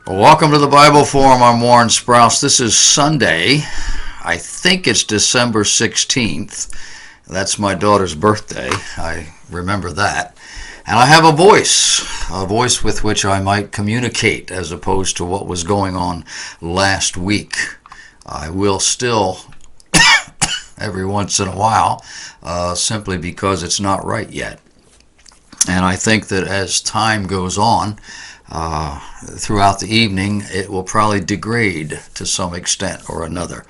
Welcome to the Bible Forum. I'm Warren Sprouse. This is Sunday. I think it's December 16th. That's my daughter's birthday. I remember that. And I have a voice with which I might communicate as opposed to what was going on last week. I will still, every once in a while, simply because it's not right yet. And I think that as time goes on, throughout the evening, it will probably degrade to some extent or another.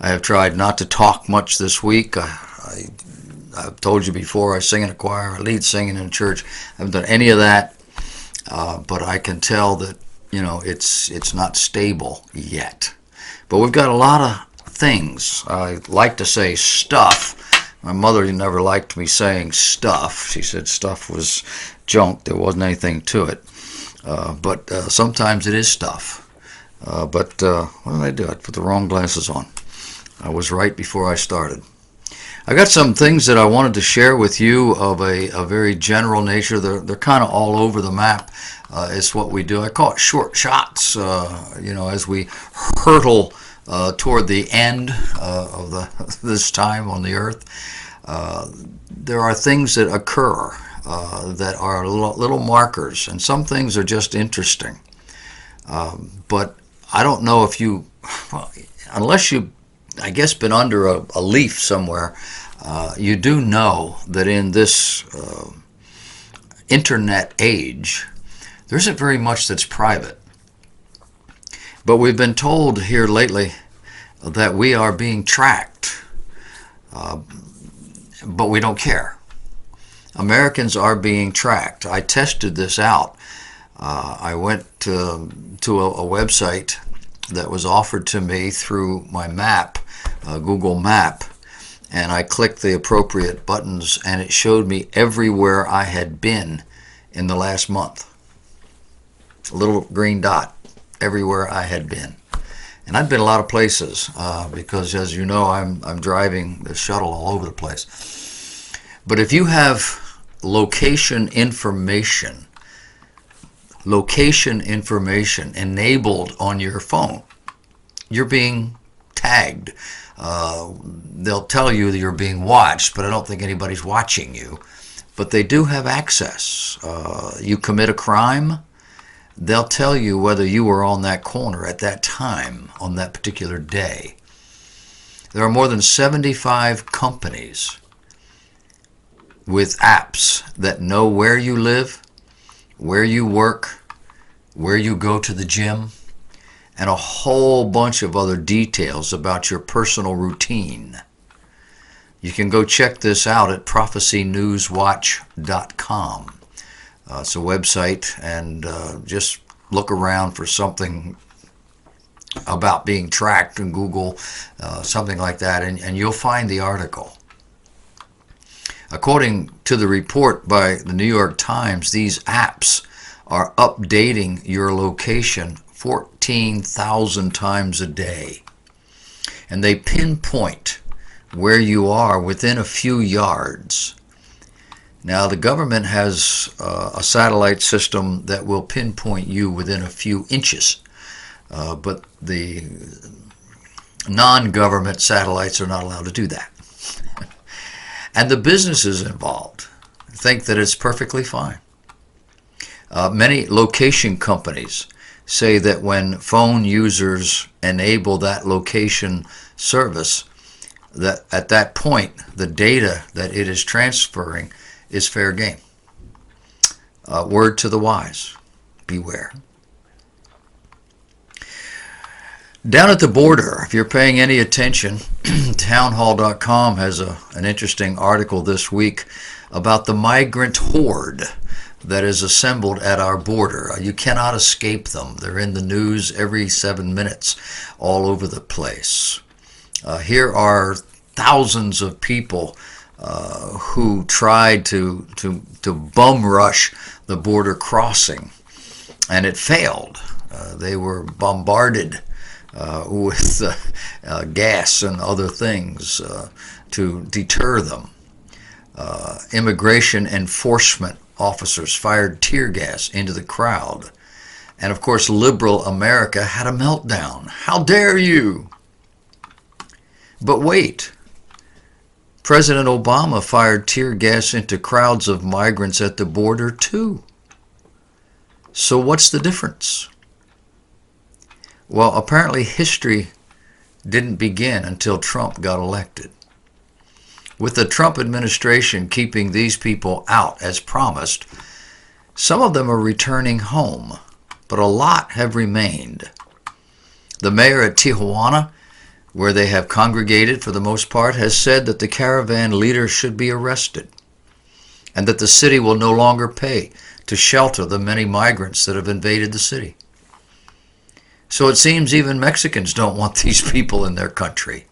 I have tried not to talk much this week. I've told you before, I sing in a choir, I lead singing in a church. I haven't done any of that, but I can tell that, it's not stable yet. But we've got a lot of things. I like to say stuff. My mother never liked me saying stuff. She said stuff was junk. There wasn't anything to it. But sometimes it is stuff. But what did I do? I put the wrong glasses on. I was right before I started. I got some things that I wanted to share with you of a very general nature. They're kind of all over the map. It's what we do. I call it short shots. As we hurtle toward the end of this time on the earth, there are things that occur that are little markers, and some things are just interesting. But I don't know if unless you, I guess, been under a leaf somewhere, you do know that in this internet age, there isn't very much that's private. But we've been told here lately that we are being tracked, but we don't care. Americans are being tracked. I tested this out. I went to a website that was offered to me through my map, Google Map, and I clicked the appropriate buttons, and it showed me everywhere I had been in the last month. A little green dot, everywhere I had been. And I've been a lot of places because, as you know, I'm driving the shuttle all over the place. But if you have location information enabled on your phone, you're being tagged. They'll tell you that you're being watched, but I don't think anybody's watching you. But they do have access. You commit a crime, they'll tell you whether you were on that corner at that time on that particular day. There are more than 75 companies with apps that know where you live, where you work, where you go to the gym, and a whole bunch of other details about your personal routine. You can go check this out at prophecynewswatch.com. It's a website, and just look around for something about being tracked in Google, something like that, and you'll find the article. According to the report by the New York Times, these apps are updating your location 14,000 times a day. And they pinpoint where you are within a few yards. Now, the government has a satellite system that will pinpoint you within a few inches. But the non-government satellites are not allowed to do that. And the businesses involved think that it's perfectly fine. Many location companies say that when phone users enable that location service, that at that point, the data that it is transferring is fair game. Word to the wise, beware. Down at the border, if you're paying any attention, townhall.com has an interesting article this week about the migrant horde that is assembled at our border. You cannot escape them. They're in the news every 7 minutes all over the place. Here are thousands of people who tried to bum rush the border crossing, and it failed. They were bombarded with gas and other things to deter them. Immigration enforcement officers fired tear gas into the crowd, And of course, liberal America had a meltdown. How dare you? But wait, President Obama fired tear gas into crowds of migrants at the border too. So what's the difference? Well, apparently history didn't begin until Trump got elected. With the Trump administration keeping these people out as promised, some of them are returning home, but a lot have remained. The mayor at Tijuana, where they have congregated for the most part, has said that the caravan leader should be arrested and that the city will no longer pay to shelter the many migrants that have invaded the city. So it seems even Mexicans don't want these people in their country.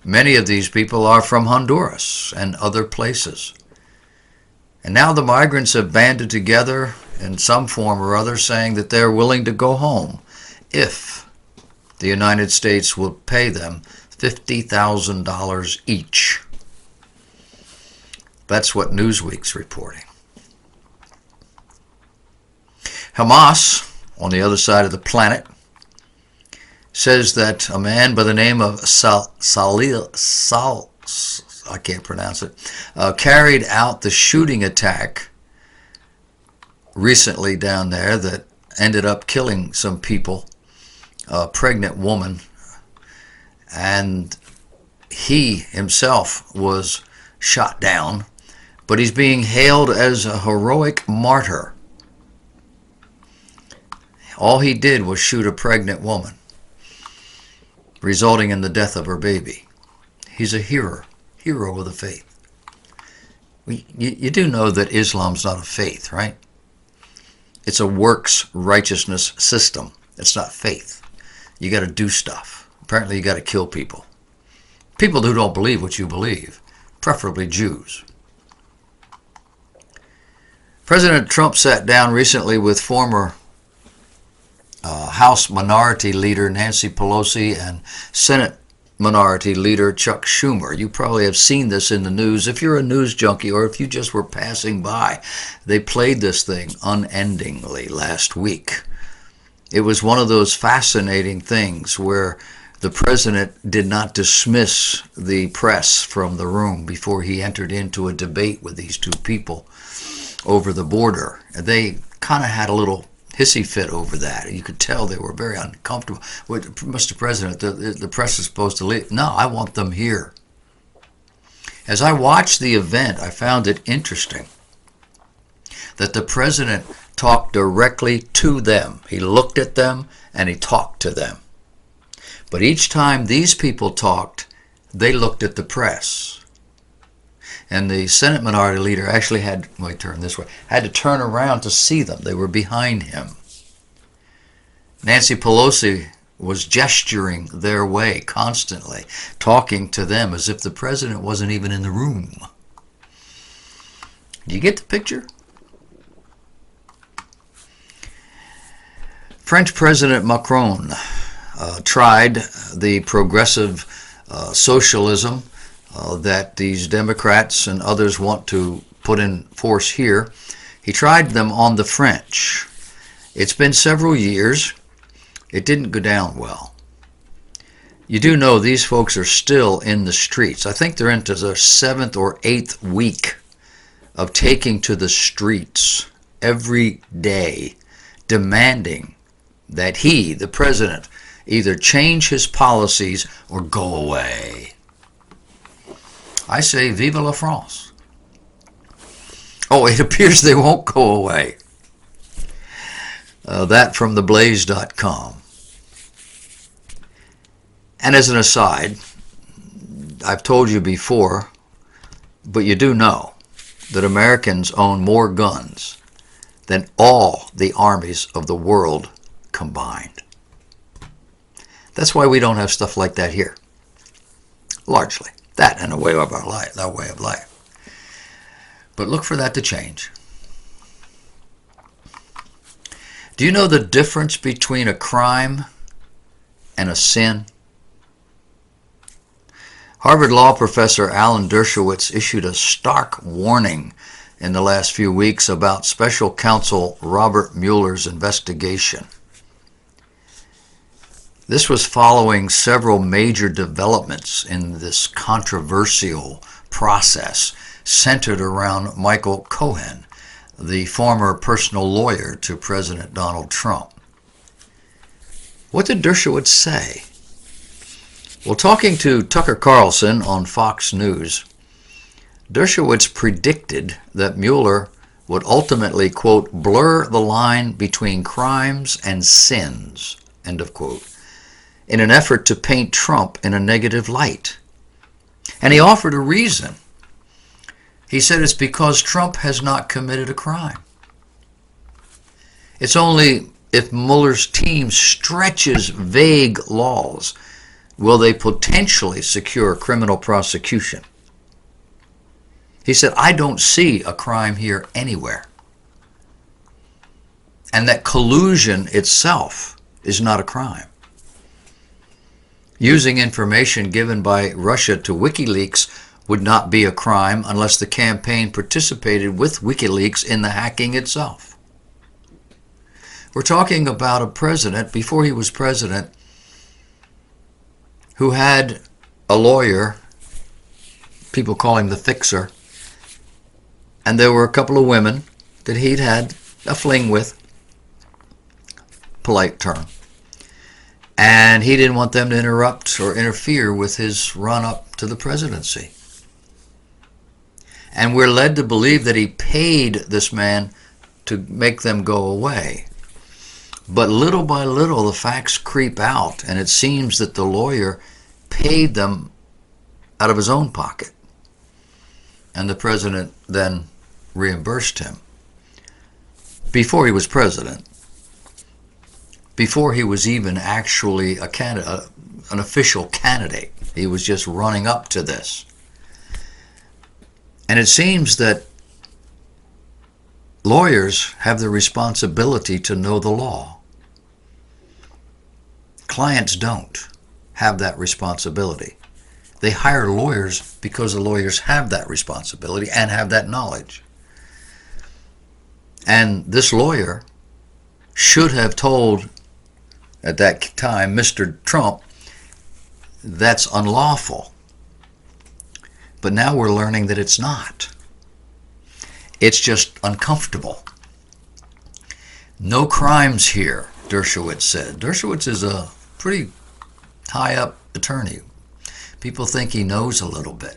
Many of these people are from Honduras and other places. And now the migrants have banded together in some form or other saying that they're willing to go home if the United States will pay them $50,000 each. That's what Newsweek's reporting. Hamas, on the other side of the planet, says that a man by the name of I can't pronounce it, carried out the shooting attack recently down there that ended up killing some people, a pregnant woman, and he himself was shot down, but he's being hailed as a heroic martyr. All he did was shoot a pregnant woman, resulting in the death of her baby. He's a hero of the faith. You do know that Islam's not a faith, right? It's a works righteousness system. It's not faith. You got to do stuff. Apparently you got to kill people. People who don't believe what you believe, preferably Jews. President Trump sat down recently with former House Minority Leader Nancy Pelosi and Senate Minority Leader Chuck Schumer. You probably have seen this in the news. If you're a news junkie or if you just were passing by, they played this thing unendingly last week. It was one of those fascinating things where the president did not dismiss the press from the room before he entered into a debate with these two people over the border. They kind of had a little hissy fit over that. You could tell they were very uncomfortable. Mr. President, the press is supposed to leave. No, I want them here. As I watched the event, I found it interesting that the president talked directly to them. He looked at them and he talked to them. But each time these people talked, they looked at the press. And the Senate Minority Leader actually had to turn around to see them. They were behind him. Nancy Pelosi was gesturing their way constantly, talking to them as if the president wasn't even in the room. Do you get the picture? French President Macron tried the progressive socialism that these Democrats and others want to put in force here. He tried them on the French. It's been several years. It didn't go down well. You do know these folks are still in the streets. I think they're into their 7th or 8th week of taking to the streets every day, demanding that he, the president, either change his policies or go away. I say, vive la France. Oh, it appears they won't go away. That from theblaze.com. And as an aside, I've told you before, but you do know that Americans own more guns than all the armies of the world combined. That's why we don't have stuff like that here. Largely. That and a way of our life, our way of life. But look for that to change. Do you know the difference between a crime and a sin? Harvard Law professor Alan Dershowitz issued a stark warning in the last few weeks about special counsel Robert Mueller's investigation. This was following several major developments in this controversial process centered around Michael Cohen, the former personal lawyer to President Donald Trump. What did Dershowitz say? Well, talking to Tucker Carlson on Fox News, Dershowitz predicted that Mueller would ultimately, quote, blur the line between crimes and sins, end of quote, in an effort to paint Trump in a negative light. And he offered a reason. He said it's because Trump has not committed a crime. It's only if Mueller's team stretches vague laws will they potentially secure criminal prosecution. He said, I don't see a crime here anywhere. And that collusion itself is not a crime. Using information given by Russia to WikiLeaks would not be a crime unless the campaign participated with WikiLeaks in the hacking itself. We're talking about a president, before he was president, who had a lawyer, people call him the fixer, and there were a couple of women that he'd had a fling with, polite term, and he didn't want them to interrupt or interfere with his run-up to the presidency. And we're led to believe that he paid this man to make them go away. But little by little, the facts creep out, and it seems that the lawyer paid them out of his own pocket. And the president then reimbursed him. Before he was president, before he was even actually an official candidate, he was just running up to this. And it seems that lawyers have the responsibility to know the law. Clients don't have that responsibility. They hire lawyers because the lawyers have that responsibility and have that knowledge. And this lawyer should have told, at that time, Mr. Trump, that's unlawful. But now we're learning that it's not. It's just uncomfortable. No crimes here, Dershowitz said. Dershowitz is a pretty high-up attorney. People think he knows a little bit.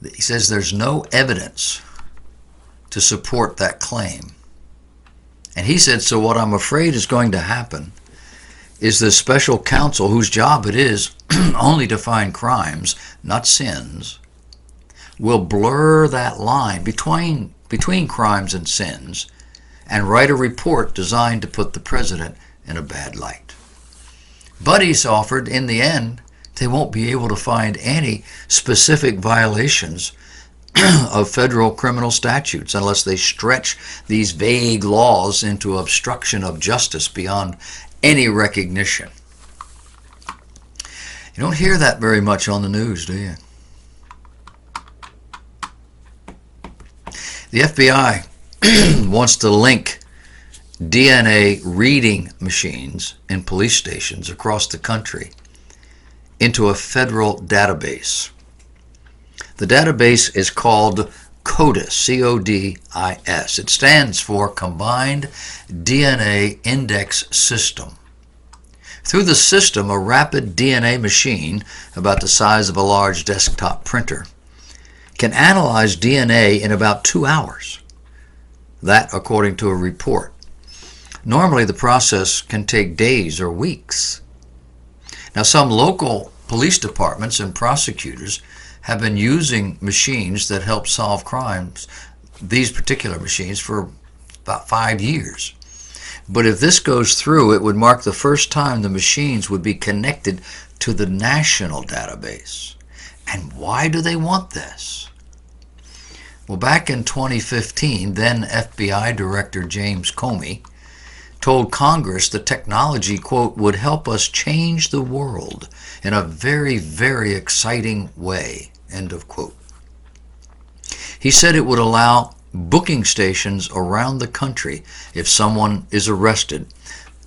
He says there's no evidence to support that claim. And he said, so what I'm afraid is going to happen is this special counsel, whose job it is only to find crimes, not sins, will blur that line between crimes and sins and write a report designed to put the president in a bad light. But he's offered, in the end, they won't be able to find any specific violations of federal criminal statutes unless they stretch these vague laws into obstruction of justice beyond any recognition. You don't hear that very much on the news, do you? The FBI wants to link DNA reading machines in police stations across the country into a federal database. The database is called CODIS, C-O-D-I-S. It stands for Combined DNA Index System. Through the system, a rapid DNA machine, about the size of a large desktop printer, can analyze DNA in about 2 hours. That, according to a report. Normally, the process can take days or weeks. Now, some local police departments and prosecutors have been using machines that help solve crimes, these particular machines, for about 5 years. But if this goes through, it would mark the first time the machines would be connected to the national database. And why do they want this? Well, back in 2015, then FBI Director James Comey told Congress the technology, quote, would help us change the world in a very, very exciting way, end of quote. He said it would allow booking stations around the country, if someone is arrested,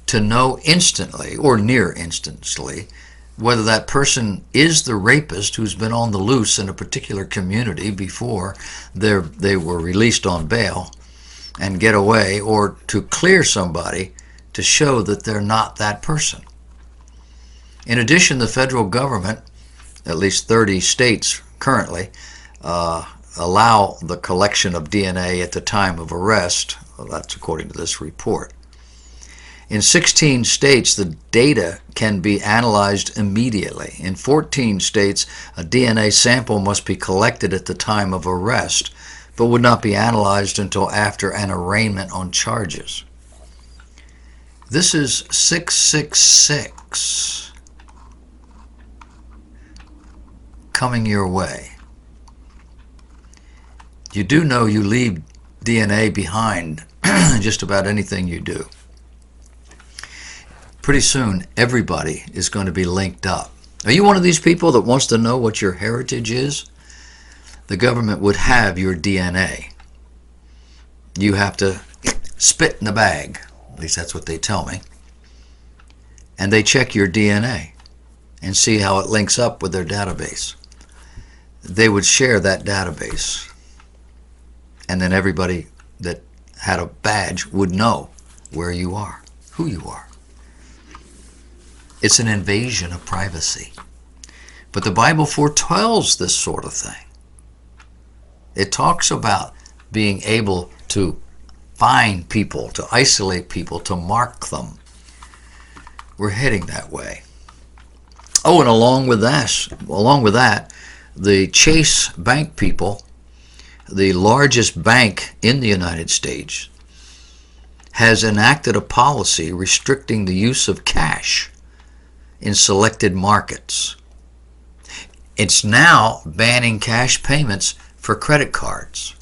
to know instantly or near instantly whether that person is the rapist who's been on the loose in a particular community before they were released on bail and get away, or to clear somebody to show that they're not that person. In addition, the federal government, at least 30 states currently, allow the collection of DNA at the time of arrest. Well, that's according to this report. In 16 states, the data can be analyzed immediately. In 14 states, a DNA sample must be collected at the time of arrest, but would not be analyzed until after an arraignment on charges. This is 666 coming your way. You do know you leave DNA behind in just about anything you do. Pretty soon, everybody is going to be linked up. Are you one of these people that wants to know what your heritage is? The government would have your DNA. You have to spit in the bag. At least that's what they tell me. And they check your DNA and see how it links up with their database. They would share that database. And then everybody that had a badge would know where you are, who you are. It's an invasion of privacy. But the Bible foretells this sort of thing. It talks about being able to find people, to isolate people, to mark them. We're heading that way. Oh, and along with that, the Chase Bank people, the largest bank in the United States, has enacted a policy restricting the use of cash in selected markets. It's now banning cash payments for credit cards,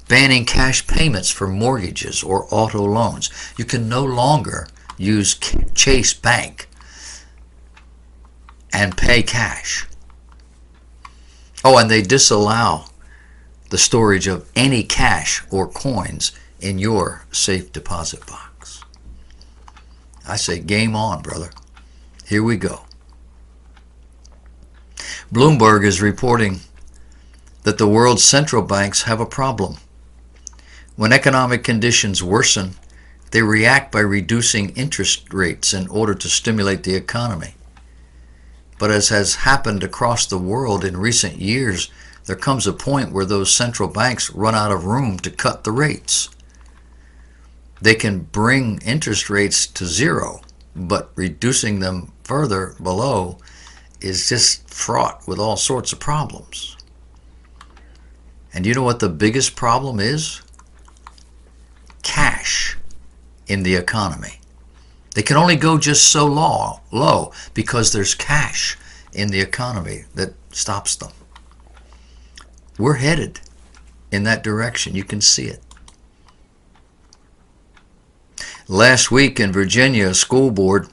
banning cash payments for mortgages or auto loans. You can no longer use Chase Bank and pay cash. Oh, and they disallow the storage of any cash or coins in your safe deposit box. I say game on, brother. Here we go. Bloomberg is reporting that the world's central banks have a problem. When economic conditions worsen, they react by reducing interest rates in order to stimulate the economy. But as has happened across the world in recent years, there comes a point where those central banks run out of room to cut the rates. They can bring interest rates to zero, but reducing them further below is just fraught with all sorts of problems. And you know what the biggest problem is? Cash in the economy. They can only go just so low because there's cash in the economy that stops them. We're headed in that direction. You can see it. Last week in Virginia, a school board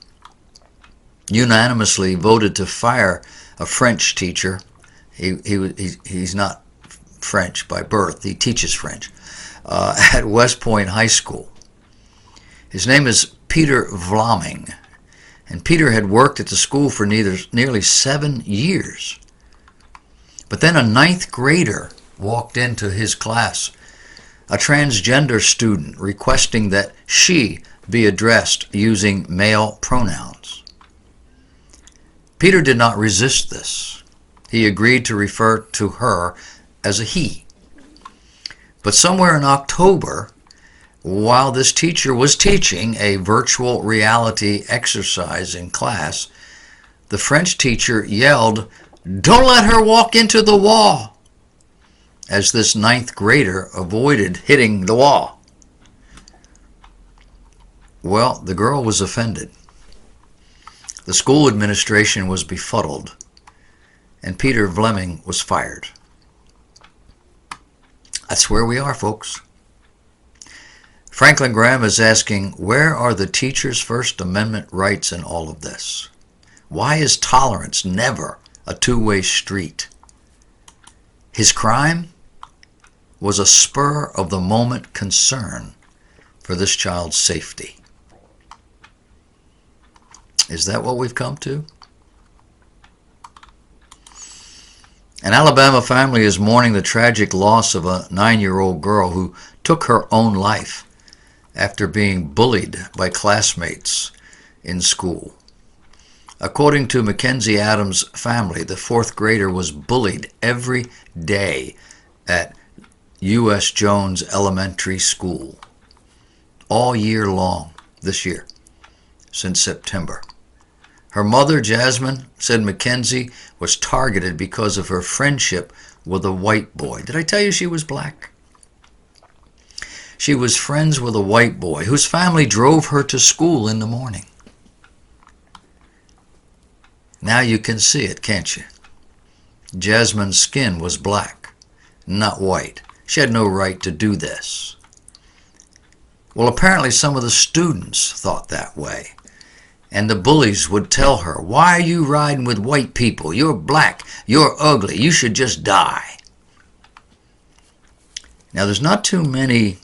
unanimously voted to fire a French teacher. He's not French by birth. He teaches French at West Point High School. His name is Peter Vlaming, and Peter had worked at the school for nearly 7 years. But then a 9th grader walked into his class, a transgender student, requesting that she be addressed using male pronouns. Peter did not resist this. He agreed to refer to her as a he. But somewhere in October, while this teacher was teaching a virtual reality exercise in class, the French teacher yelled, "Don't let her walk into the wall," as this 9th grader avoided hitting the wall. Well, the girl was offended. The school administration was befuddled, and Peter Vlaming was fired. That's where we are, folks. Franklin Graham is asking, where are the teachers' First Amendment rights in all of this? Why is tolerance never a two-way street? His crime? was a spur-of-the-moment concern for this child's safety. Is that what we've come to? An Alabama family is mourning the tragic loss of a 9-year-old girl who took her own life after being bullied by classmates in school. According to Mackenzie Adams' family, the fourth grader was bullied every day at U.S. Jones Elementary School all year long this year, since September. Her mother, Jasmine, said Mackenzie was targeted because of her friendship with a white boy. Did I tell you she was black? She was friends with a white boy whose family drove her to school in the morning. Now you can see it, can't you? Jasmine's skin was black, not white. She had no right to do this. Well, apparently some of the students thought that way. And the bullies would tell her, "Why are you riding with white people? You're black. You're ugly. You should just die." Now, there's not too many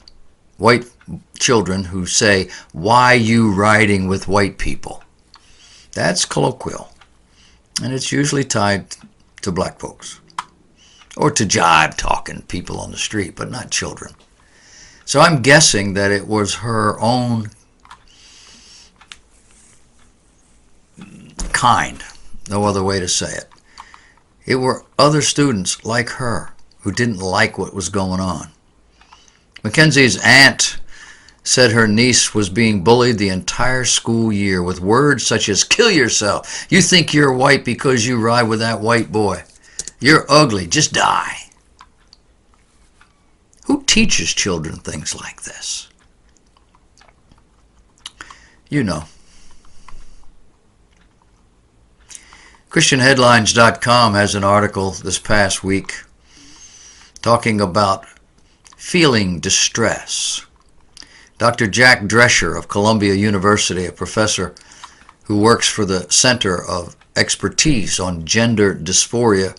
white children who say, "Why you riding with white people?" That's colloquial. And it's usually tied to black folks. Or to jive-talking people on the street, but not children. So I'm guessing that it was her own kind, no other way to say it. It were other students like her who didn't like what was going on. Mackenzie's aunt said her niece was being bullied the entire school year with words such as, "Kill yourself. You think you're white because you ride with that white boy. You're ugly. Just die." Who teaches children things like this? You know. ChristianHeadlines.com has an article this past week talking about feeling distress. Dr. Jack Drescher of Columbia University, a professor who works for the Center of Expertise on Gender Dysphoria,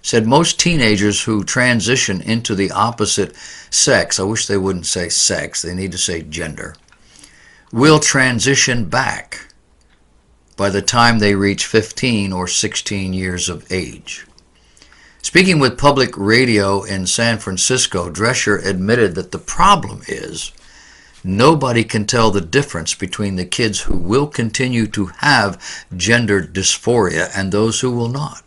said most teenagers who transition into the opposite sex, I wish they wouldn't say sex, they need to say gender, will transition back by the time they reach 15 or 16 years of age. Speaking with public radio in San Francisco, Drescher admitted that the problem is nobody can tell the difference between the kids who will continue to have gender dysphoria and those who will not.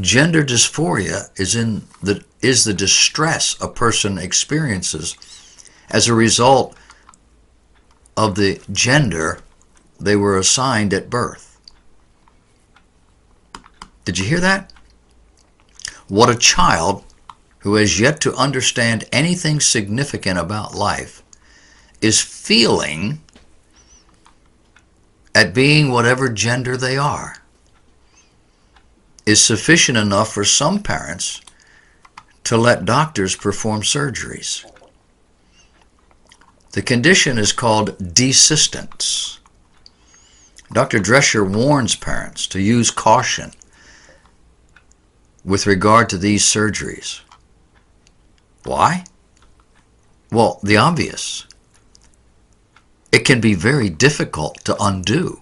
Gender dysphoria is the distress a person experiences as a result of the gender they were assigned at birth. Did you hear that? What a child who has yet to understand anything significant about life is feeling at being whatever gender they are is sufficient enough for some parents to let doctors perform surgeries. The condition is called desistance. Dr. Drescher warns parents to use caution with regard to these surgeries. Why? Well, the obvious. It can be very difficult to undo.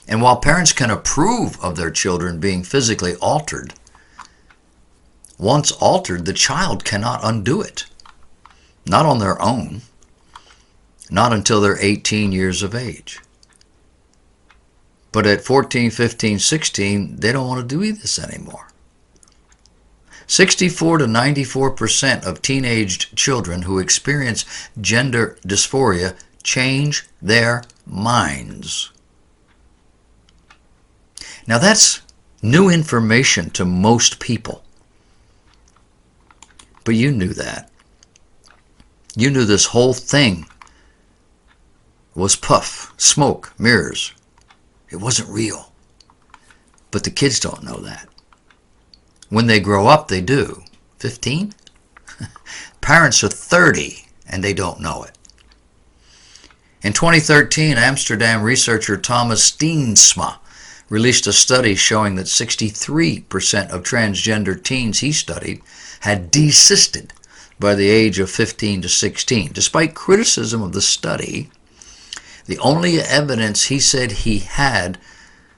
And while parents can approve of their children being physically altered, once altered, the child cannot undo it. Not on their own. Not until they're 18 years of age. But at 14, 15, 16, they don't want to do this anymore. 64 to 94% of teenaged children who experience gender dysphoria change their minds. Now that's new information to most people. But you knew that. You knew this whole thing was puff, smoke, mirrors. It wasn't real. But the kids don't know that. When they grow up, they do. 15? Parents are 30 and they don't know it. In 2013, Amsterdam researcher Thomas Steensma released a study showing that 63% of transgender teens he studied had desisted by the age of 15 to 16. Despite criticism of the study, the only evidence he said he had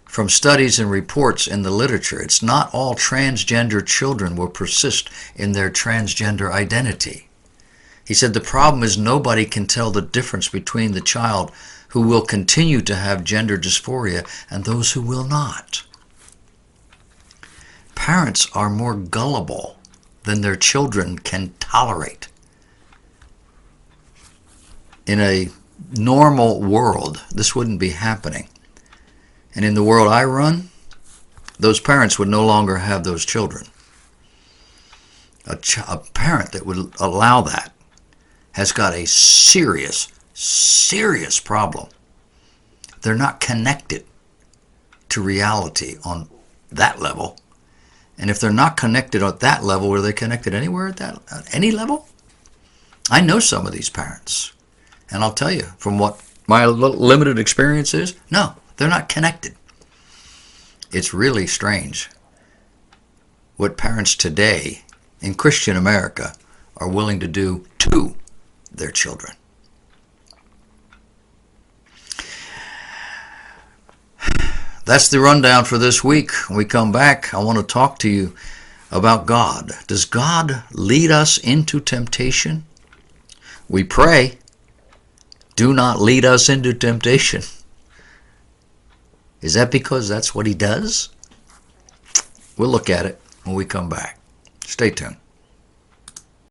from studies and reports in the literature, it's not all transgender children will persist in their transgender identity. He said the problem is nobody can tell the difference between the child who will continue to have gender dysphoria and those who will not. Parents are more gullible than their children can tolerate. In a normal world, this wouldn't be happening. And in the world I run, those parents would no longer have those children. A parent that would allow that has got a serious problem. They're not connected to reality on that level. And if they're not connected at that level, are they connected anywhere at any level? I know some of these parents. And I'll tell you, from what my limited experience is, no, they're not connected. It's really strange what parents today in Christian America are willing to do to their children. That's the rundown for this week. When we come back, I want to talk to you about God. Does God lead us into temptation? We pray, do not lead us into temptation. Is that because that's what he does? We'll look at it when we come back. Stay tuned.